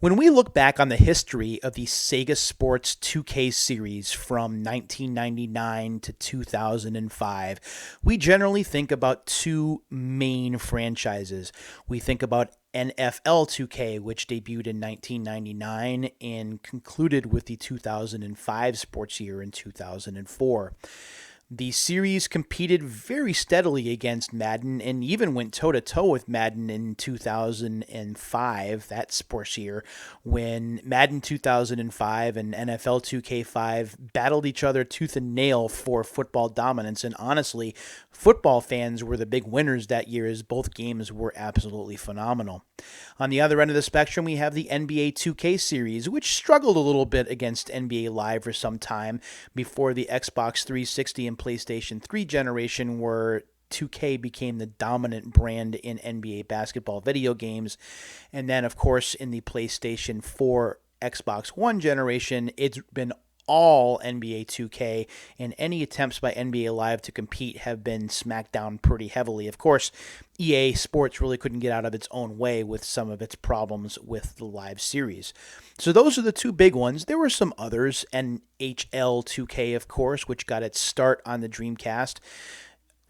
When we look back on the history of the Sega Sports 2K series from 1999 to 2005, we generally think about two main franchises. We think about NFL 2K, which debuted in 1999 and concluded with the 2005 sports year in 2004. The series competed very steadily against Madden and even went toe-to-toe with Madden in 2005, that sports year, when Madden 2005 and NFL 2K5 battled each other tooth and nail for football dominance. And honestly, football fans were the big winners that year as both games were absolutely phenomenal. On the other end of the spectrum, we have the NBA 2K series, which struggled a little bit against NBA Live for some time before the Xbox 360 and PlayStation 3 generation, where 2K became the dominant brand in NBA basketball video games. And then, of course, in the PlayStation 4 Xbox One generation, it's been all NBA 2K, and any attempts by NBA Live to compete have been smacked down pretty heavily. Of course, EA Sports really couldn't get out of its own way with some of its problems with the Live series. So those are the two big ones. There were some others, NHL 2K, of course, which got its start on the Dreamcast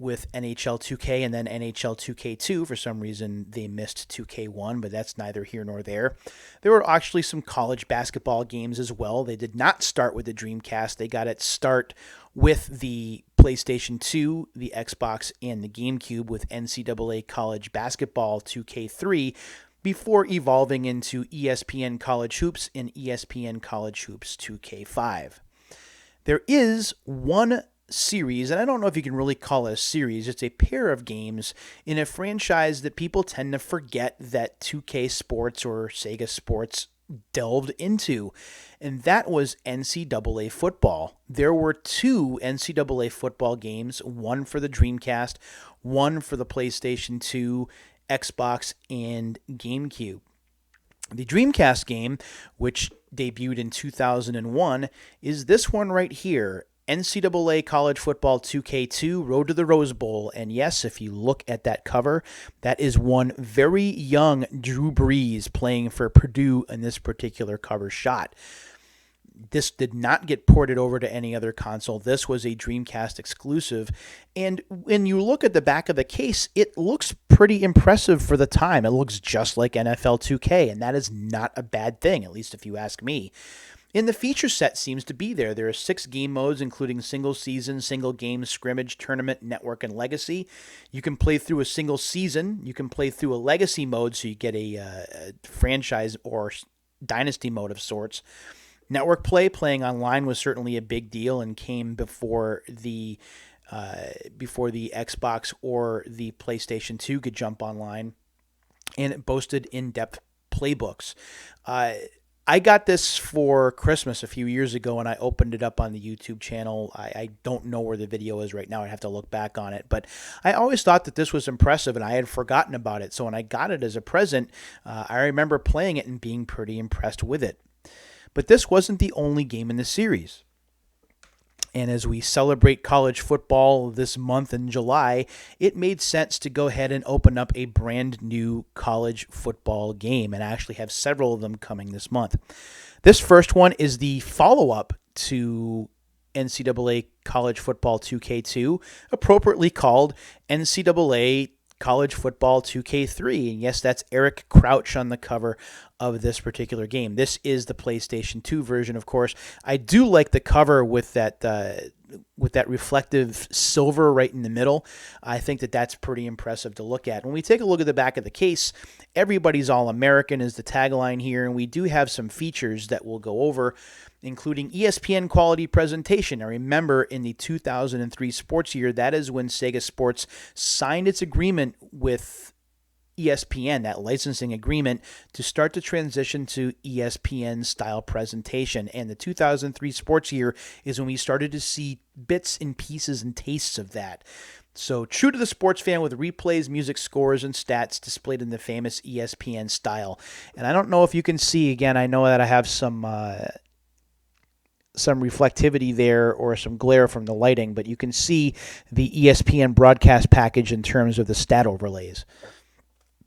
with NHL 2K and then NHL 2K2. For some reason, they missed 2K1, but that's neither here nor there. There were actually some college basketball games as well. They did not start with the Dreamcast. They got its start with the PlayStation 2, the Xbox, and the GameCube with NCAA College Basketball 2K3 before evolving into ESPN College Hoops and ESPN College Hoops 2K5. There is one series, and I don't know if you can really call it a series, it's a pair of games in a franchise that people tend to forget that 2K Sports or Sega Sports delved into, and that was NCAA football. There were two NCAA football games, one for the Dreamcast, one for the PlayStation 2, Xbox, and GameCube. The Dreamcast game, which debuted in 2001, is this one right here, NCAA College Football 2K2 Road to the Rose Bowl. And yes, if you look at that cover, that is one very young Drew Brees playing for Purdue in this particular cover shot. This did not get ported over to any other console. This was a Dreamcast exclusive. And when you look at the back of the case, it looks pretty impressive for the time. It looks just like NFL 2K, and that is not a bad thing, at least if you ask me. And the feature set seems to be there. There are 6 game modes, including single season, single game, scrimmage, tournament, network, and legacy. You can play through a single season. You can play through a legacy mode, so you get a franchise or dynasty mode of sorts. Network play, playing online, was certainly a big deal and came before the Xbox or the PlayStation 2 could jump online. And it boasted in-depth playbooks. I got this for Christmas a few years ago, and I opened it up on the YouTube channel. I don't know where the video is right now. I'd have to look back on it. But I always thought that this was impressive, and I had forgotten about it. So when I got it as a present, I remember playing it and being pretty impressed with it. But this wasn't the only game in the series. And as we celebrate college football this month in July, it made sense to go ahead and open up a brand new college football game, and I actually have several of them coming this month. This first one is the follow-up to NCAA College Football 2K2, appropriately called NCAA College Football 2K3. And yes, that's Eric Crouch on the cover of this particular game. This is the PlayStation 2 version, of course. I do like the cover with that reflective silver right in the middle. I think that that's pretty impressive to look at. When we take a look at the back of the case, everybody's All-American is the tagline here, and we do have some features that we'll go over, including ESPN quality presentation. Now remember, in the 2003 sports year, that is when Sega Sports signed its agreement with ESPN, that licensing agreement, to start to transition to ESPN style presentation. And the 2003 sports year is when we started to see bits and pieces and tastes of that. So true to the sports fan, with replays, music scores, and stats displayed in the famous ESPN style. And I don't know if you can see, again, I know that I have some reflectivity there or some glare from the lighting, but you can see the ESPN broadcast package in terms of the stat overlays.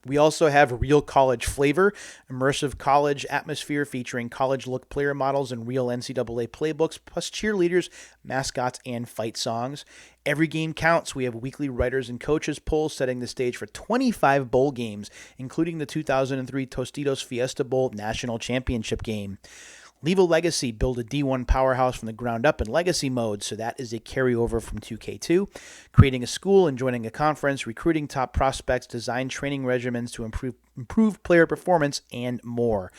We also have Real College Flavor, immersive college atmosphere featuring college-look player models and real NCAA playbooks, plus cheerleaders, mascots, and fight songs. Every game counts. We have weekly writers and coaches polls setting the stage for 25 bowl games, including the 2003 Tostitos Fiesta Bowl National Championship game. Leave a legacy, build a D1 powerhouse from the ground up in legacy mode, so that is a carryover from 2K2. Creating a school and joining a conference, recruiting top prospects, design training regimens to improve player performance, and more.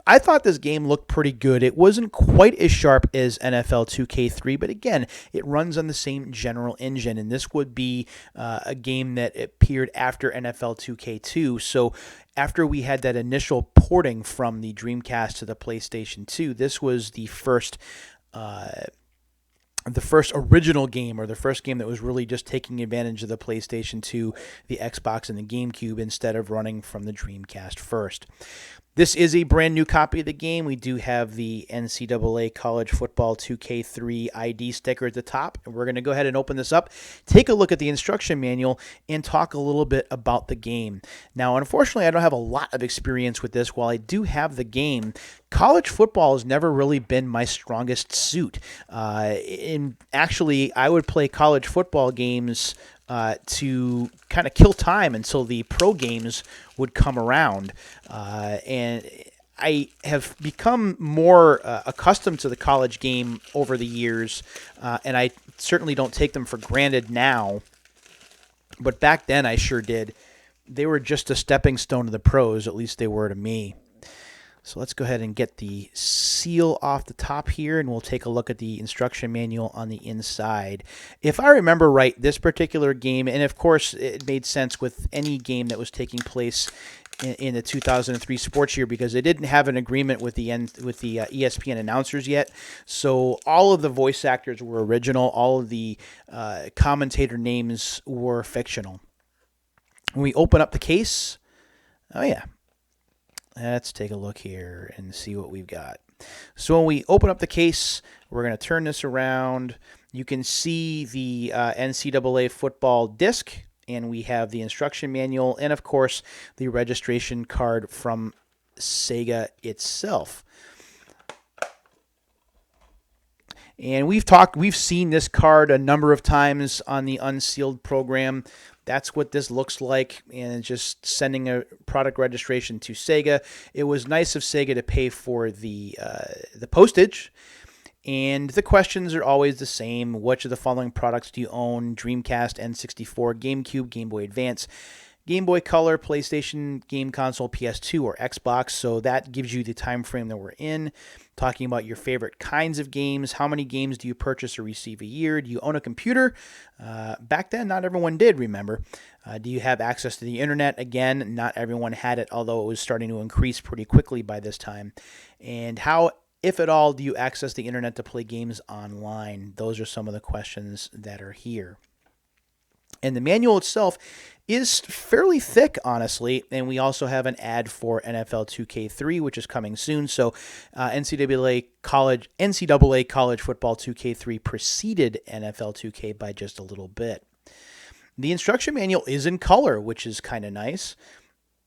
I thought this game looked pretty good. It wasn't quite as sharp as NFL 2K3, but again, it runs on the same general engine, and this would be a game that appeared after NFL 2K2. So after we had that initial porting from the Dreamcast to the PlayStation 2, this was the first original game, or the first game that was really just taking advantage of the PlayStation 2, the Xbox, and the GameCube instead of running from the Dreamcast first. This is a brand new copy of the game. We do have the NCAA College Football 2K3 ID sticker at the top. And we're going to go ahead and open this up, take a look at the instruction manual, and talk a little bit about the game. Now, unfortunately, I don't have a lot of experience with this. While I do have the game, college football has never really been my strongest suit. Actually, I would play college football games to kind of kill time until the pro games would come around. And I have become more accustomed to the college game over the years, and I certainly don't take them for granted now. But back then, I sure did. They were just a stepping stone to the pros, at least they were to me. So let's go ahead and get the seal off the top here, and we'll take a look at the instruction manual on the inside. If I remember right, this particular game, and of course it made sense with any game that was taking place in the 2003 sports year, because they didn't have an agreement with the ESPN announcers yet. So all of the voice actors were original. All of the commentator names were fictional. When we open up the case, oh yeah. Let's take a look here and see what we've got. So when we open up the case, we're going to turn this around. You can see the NCAA football disc, and we have the instruction manual, and of course the registration card from Sega itself. And we've seen this card a number of times on the Unsealed program. That's what this looks like, and just sending a product registration to Sega. It was nice of Sega to pay for the postage, and the questions are always the same. Which of the following products do you own? Dreamcast, N64, GameCube, Game Boy Advance, Game Boy Color, PlayStation, Game Console, PS2, or Xbox. So that gives you the time frame that we're in. Talking about your favorite kinds of games. How many games do you purchase or receive a year? Do you own a computer? Back then, not everyone did, remember. Do you have access to the internet? Again, not everyone had it, although it was starting to increase pretty quickly by this time. And how, if at all, do you access the internet to play games online? Those are some of the questions that are here. And the manual itself is fairly thick, honestly, and we also have an ad for NFL 2K3, which is coming soon. So NCAA College Football 2K3 preceded NFL 2K by just a little bit. The instruction manual is in color, which is kind of nice.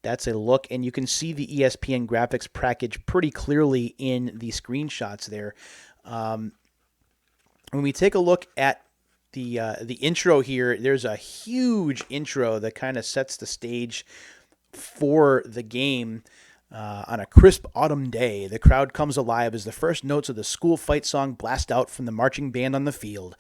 That's a look, and you can see the ESPN graphics package pretty clearly in the screenshots there. When we take a look at the intro here, there's a huge intro that kind of sets the stage for the game. On a crisp autumn day, the crowd comes alive as the first notes of the school fight song blast out from the marching band on the field.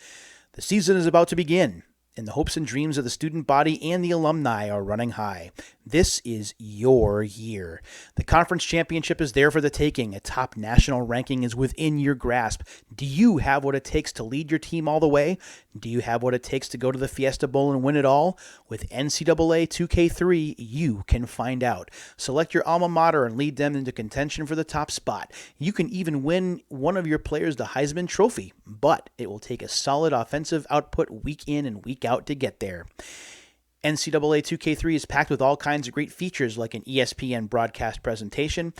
The season is about to begin, and the hopes and dreams of the student body and the alumni are running high. This is your year. The conference championship is there for the taking. A top national ranking is within your grasp. Do you have what it takes to lead your team all the way? Do you have what it takes to go to the Fiesta Bowl and win it all? With NCAA 2K3, you can find out. Select your alma mater and lead them into contention for the top spot. You can even win one of your players the Heisman Trophy, but it will take a solid offensive output week in and week out to get there. NCAA 2K3 is packed with all kinds of great features like an ESPN broadcast presentation,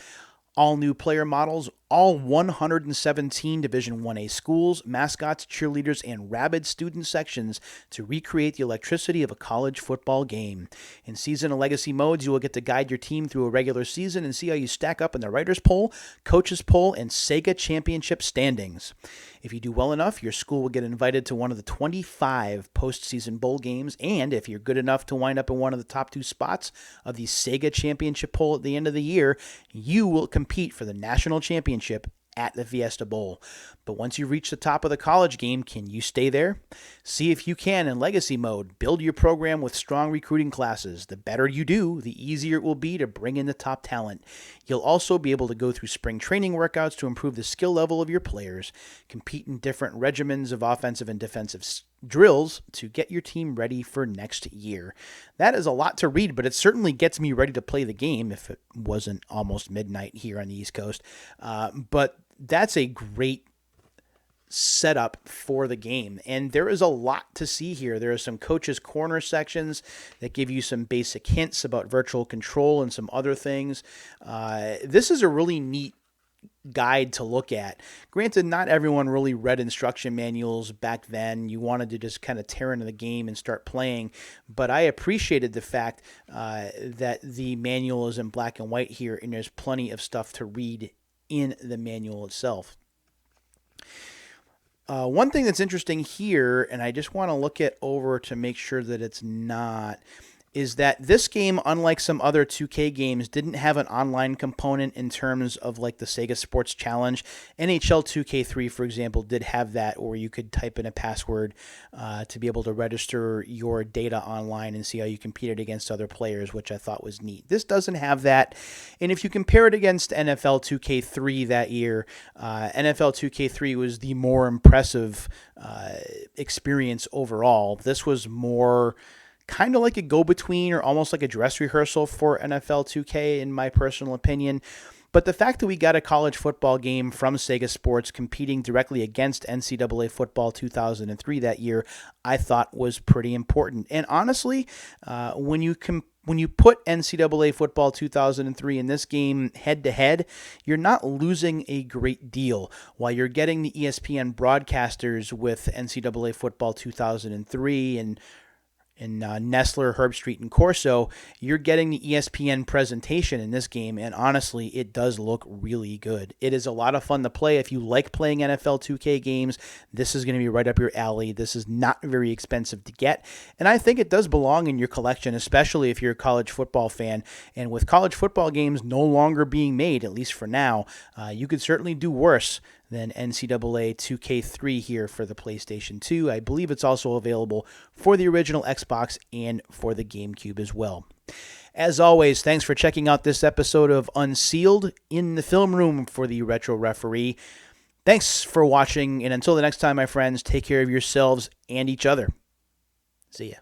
All new player models, all 117 Division 1A schools, mascots, cheerleaders, and rabid student sections to recreate the electricity of a college football game. In season and legacy modes, you will get to guide your team through a regular season and see how you stack up in the writers' poll, coaches' poll, and Sega Championship standings. If you do well enough, your school will get invited to one of the 25 postseason bowl games, and if you're good enough to wind up in one of the top 2 spots of the Sega Championship poll at the end of the year, you will compete for the national championship at the Fiesta Bowl. But once you reach the top of the college game, can you stay there? See if you can in legacy mode. Build your program with strong recruiting classes. The better you do, the easier it will be to bring in the top talent. You'll also be able to go through spring training workouts to improve the skill level of your players, compete in different regimens of offensive and defensive drills to get your team ready for next year. That is a lot to read, but it certainly gets me ready to play the game if it wasn't almost midnight here on the East Coast. But that's a great setup for the game. And there is a lot to see here. There are some coaches' corner sections that give you some basic hints about virtual control and some other things. This is a really neat guide to look at. Granted, not everyone really read instruction manuals back then. You wanted to just kind of tear into the game and start playing. But I appreciated the fact that the manual is in black and white here, and there's plenty of stuff to read in the manual itself. One thing that's interesting here, and I just want to look it over to make sure that it's not, is that this game, unlike some other 2K games, didn't have an online component in terms of like the Sega Sports Challenge. NHL 2K3, for example, did have that, where you could type in a password to be able to register your data online and see how you competed against other players, which I thought was neat. This doesn't have that. And if you compare it against NFL 2K3 that year, NFL 2K3 was the more impressive experience overall. This was more kind of like a go-between or almost like a dress rehearsal for NFL 2K, in my personal opinion. But the fact that we got a college football game from Sega Sports competing directly against NCAA Football 2003 that year, I thought was pretty important. And honestly, when you put NCAA Football 2003 in this game head-to-head, you're not losing a great deal. While you're getting the ESPN broadcasters with NCAA Football 2003 and Nestler, Herbstreit, and Corso, you're getting the ESPN presentation in this game, and honestly, it does look really good. It is a lot of fun to play. If you like playing NFL 2K games, this is going to be right up your alley. This is not very expensive to get, and I think it does belong in your collection, especially if you're a college football fan. And with college football games no longer being made, at least for now, you could certainly do worse than NCAA 2K3 here for the PlayStation 2. I believe it's also available for the original Xbox and for the GameCube as well. As always, thanks for checking out this episode of Unsealed in the film room for the Retro Referee. Thanks for watching, and until the next time, my friends, take care of yourselves and each other. See ya.